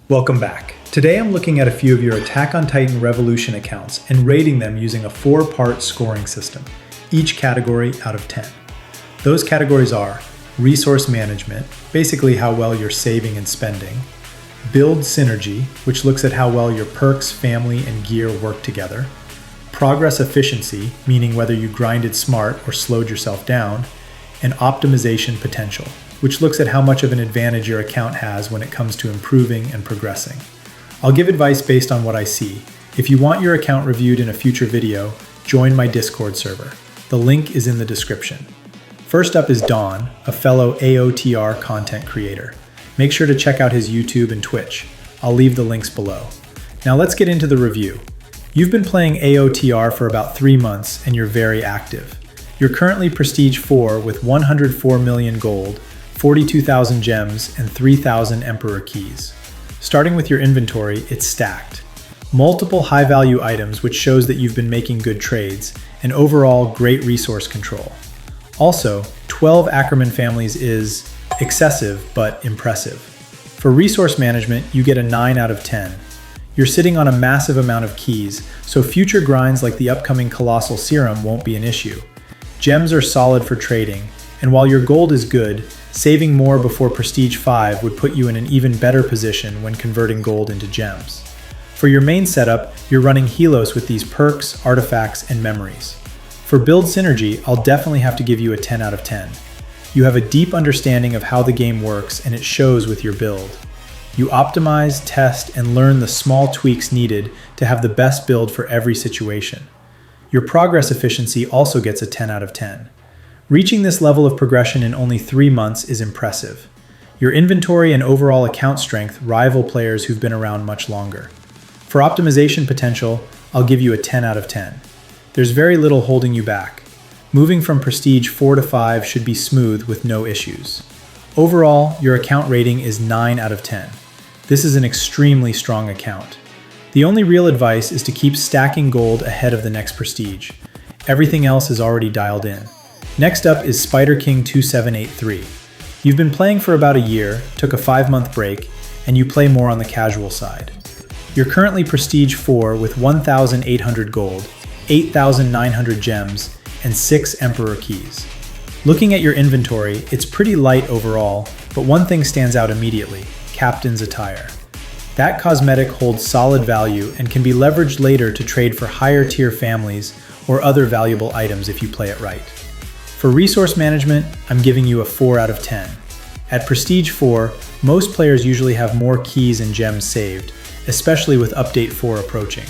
Welcome back. Today I'm looking at a few of your Attack on Titan Revolution accounts and rating them using a 4-part scoring system, each category out of 10. Those categories are Resource Management, basically how well you're saving and spending; Build Synergy, which looks at how well your perks, family, and gear work together; Progress Efficiency, meaning whether you grinded smart or slowed yourself down; and Optimization Potential, which looks at how much of an advantage your account has when it comes to improving and progressing. I'll give advice based on what I see. If you want your account reviewed in a future video, join my Discord server. The link is in the description. First up is Don, a fellow AOTR content creator. Make sure to check out his YouTube and Twitch. I'll leave the links below. Now let's get into the review. You've been playing AOTR for about 3 months and you're very active. You're currently Prestige 4 with 104 million gold, 42,000 gems, and 3,000 Emperor keys. Starting with your inventory, it's stacked. Multiple high-value items, which shows that you've been making good trades, and overall great resource control. Also, 12 Ackerman families is excessive but impressive. For resource management, you get a 9 out of 10. You're sitting on a massive amount of keys, so future grinds like the upcoming Colossal Serum won't be an issue. Gems are solid for trading, and while your gold is good, saving more before Prestige 5 would put you in an even better position when converting gold into gems. For your main setup, you're running Helos with these perks, artifacts, and memories. For build synergy, I'll definitely have to give you a 10 out of 10. You have a deep understanding of how the game works, and it shows with your build. You optimize, test, and learn the small tweaks needed to have the best build for every situation. Your progress efficiency also gets a 10 out of 10. Reaching this level of progression in only 3 months is impressive. Your inventory and overall account strength rival players who've been around much longer. For optimization potential, I'll give you a 10 out of 10. There's very little holding you back. Moving from Prestige 4 to 5 should be smooth with no issues. Overall, your account rating is 9 out of 10. This is an extremely strong account. The only real advice is to keep stacking gold ahead of the next Prestige. Everything else is already dialed in. Next up is Spider King 2783. You've been playing for about a year, took a 5-month break, and you play more on the casual side. You're currently Prestige 4 with 1,800 gold, 8,900 gems, and 6 Emperor keys. Looking at your inventory, it's pretty light overall, but one thing stands out immediately: Captain's Attire. That cosmetic holds solid value and can be leveraged later to trade for higher tier families or other valuable items if you play it right. For resource management, I'm giving you a 4 out of 10. At Prestige 4, most players usually have more keys and gems saved, especially with Update 4 approaching.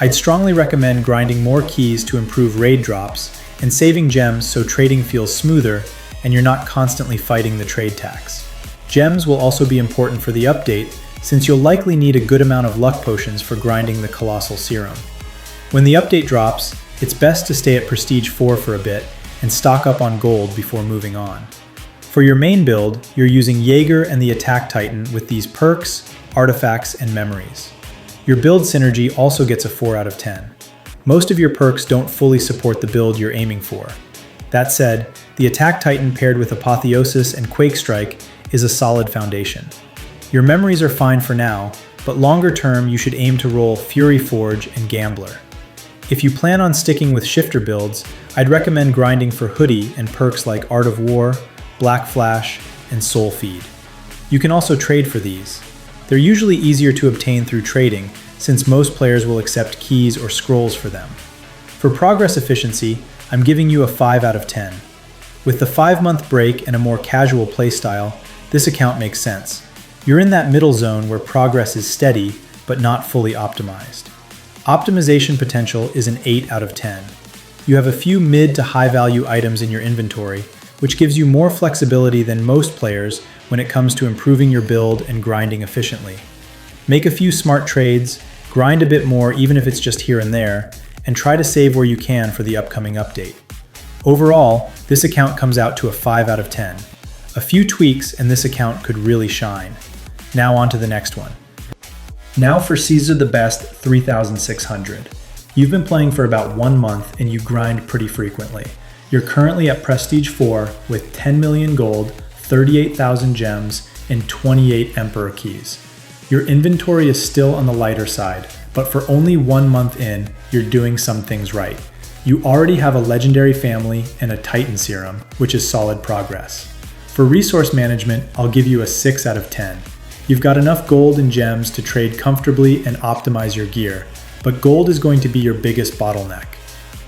I'd strongly recommend grinding more keys to improve raid drops and saving gems so trading feels smoother and you're not constantly fighting the trade tax. Gems will also be important for the update, since you'll likely need a good amount of luck potions for grinding the Colossal Serum. When the update drops, it's best to stay at Prestige 4 for a bit and stock up on gold before moving on. For your main build, you're using Jaeger and the Attack Titan with these perks, artifacts, and memories. Your build synergy also gets a 4 out of 10. Most of your perks don't fully support the build you're aiming for. That said, the Attack Titan paired with Apotheosis and Quake Strike is a solid foundation. Your memories are fine for now, but longer term you should aim to roll Fury Forge and Gambler. If you plan on sticking with shifter builds, I'd recommend grinding for Hoodie and perks like Art of War, Black Flash, and Soul Feed. You can also trade for these. They're usually easier to obtain through trading, since most players will accept keys or scrolls for them. For progress efficiency, I'm giving you a 5 out of 10. With the 5-month break and a more casual playstyle, this account makes sense. You're in that middle zone where progress is steady, but not fully optimized. Optimization potential is an 8 out of 10. You have a few mid to high value items in your inventory, which gives you more flexibility than most players when it comes to improving your build and grinding efficiently. Make a few smart trades, grind a bit more even if it's just here and there, and try to save where you can for the upcoming update. Overall, this account comes out to a 5 out of 10. A few tweaks and this account could really shine. Now on to the next one. Now for Caesar the Best 3600. You've been playing for about 1 month and you grind pretty frequently. You're currently at Prestige 4 with 10 million gold, 38,000 gems, and 28 Emperor keys. Your inventory is still on the lighter side, but for only 1 month in, you're doing some things right. You already have a legendary family and a Titan serum, which is solid progress. For resource management, I'll give you a 6 out of 10. You've got enough gold and gems to trade comfortably and optimize your gear, but gold is going to be your biggest bottleneck.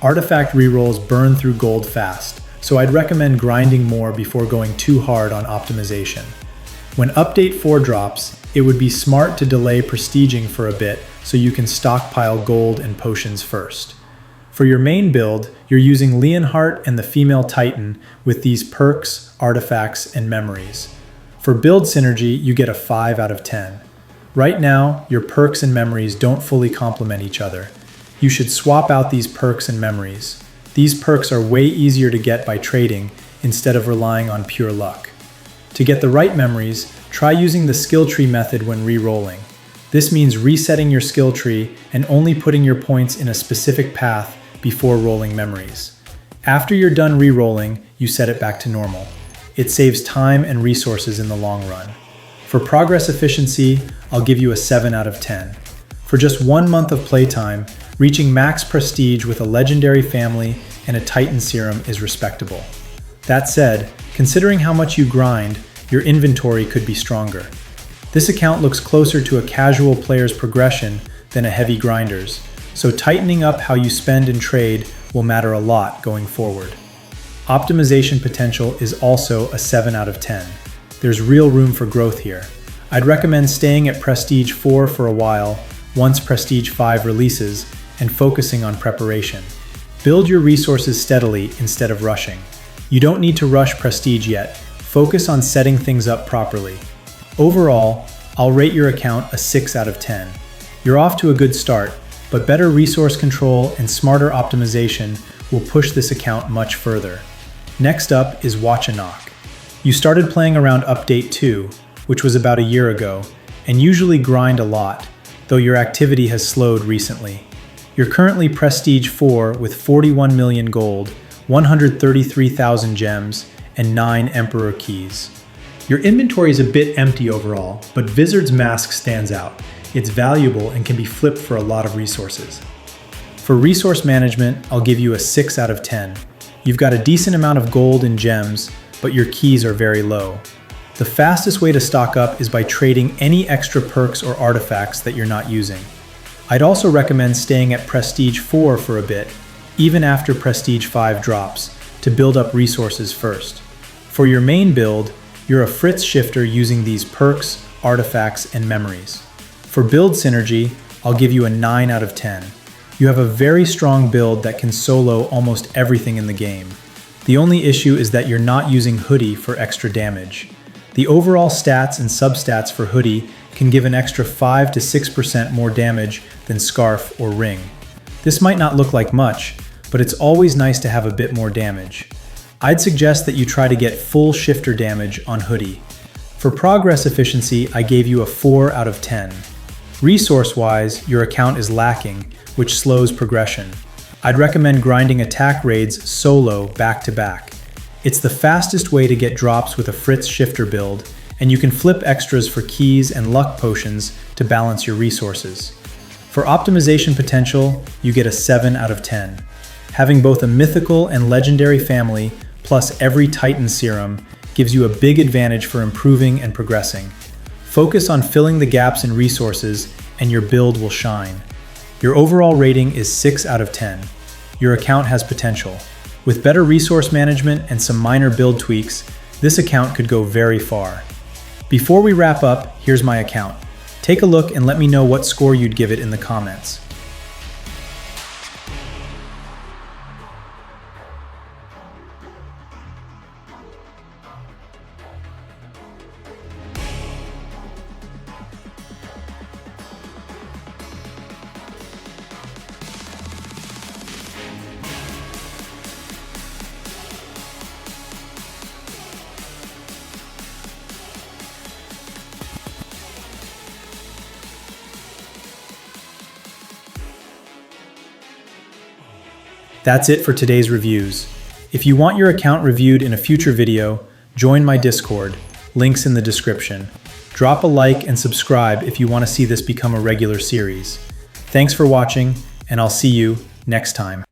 Artifact rerolls burn through gold fast, so I'd recommend grinding more before going too hard on optimization. When Update 4 drops, it would be smart to delay prestiging for a bit so you can stockpile gold and potions first. For your main build, you're using Leonhart and the female Titan with these perks, artifacts, and memories. For build synergy, you get a 5 out of 10. Right now, your perks and memories don't fully complement each other. You should swap out these perks and memories. These perks are way easier to get by trading instead of relying on pure luck. To get the right memories, try using the skill tree method when re-rolling. This means resetting your skill tree and only putting your points in a specific path before rolling memories. After you're done re-rolling, you set it back to normal. It saves time and resources in the long run. For progress efficiency, I'll give you a 7 out of 10. For just 1 month of playtime, reaching max prestige with a legendary family and a Titan serum is respectable. That said, considering how much you grind, your inventory could be stronger. This account looks closer to a casual player's progression than a heavy grinder's, so tightening up how you spend and trade will matter a lot going forward. Optimization potential is also a 7 out of 10. There's real room for growth here. I'd recommend staying at Prestige 4 for a while once Prestige 5 releases and focusing on preparation. Build your resources steadily instead of rushing. You don't need to rush Prestige yet. Focus on setting things up properly. Overall, I'll rate your account a 6 out of 10. You're off to a good start, but better resource control and smarter optimization will push this account much further. Next up is Watchanok. You started playing around Update 2, which was about a year ago, and usually grind a lot, though your activity has slowed recently. You're currently Prestige 4 with 41 million gold, 133,000 gems, and 9 Emperor keys. Your inventory is a bit empty overall, but Vizard's Mask stands out. It's valuable and can be flipped for a lot of resources. For resource management, I'll give you a 6 out of 10. You've got a decent amount of gold and gems, but your keys are very low. The fastest way to stock up is by trading any extra perks or artifacts that you're not using. I'd also recommend staying at Prestige 4 for a bit, even after Prestige 5 drops, to build up resources first. For your main build, you're a Fritz shifter using these perks, artifacts, and memories. For build synergy, I'll give you a 9 out of 10. You have a very strong build that can solo almost everything in the game. The only issue is that you're not using Hoodie for extra damage. The overall stats and substats for Hoodie can give an extra 5 to 6% more damage than Scarf or Ring. This might not look like much, but it's always nice to have a bit more damage. I'd suggest that you try to get full shifter damage on Hoodie. For progress efficiency, I gave you a 4 out of 10. Resource-wise, your account is lacking, which slows progression. I'd recommend grinding attack raids solo back-to-back. It's the fastest way to get drops with a Fritz shifter build, and you can flip extras for keys and luck potions to balance your resources. For optimization potential, you get a 7 out of 10. Having both a mythical and legendary family, plus every Titan serum, gives you a big advantage for improving and progressing. Focus on filling the gaps in resources, and your build will shine. Your overall rating is 6 out of 10. Your account has potential. With better resource management and some minor build tweaks, this account could go very far. Before we wrap up, here's my account. Take a look and let me know what score you'd give it in the comments. That's it for today's reviews. If you want your account reviewed in a future video, join my Discord, links in the description. Drop a like and subscribe if you want to see this become a regular series. Thanks for watching, and I'll see you next time.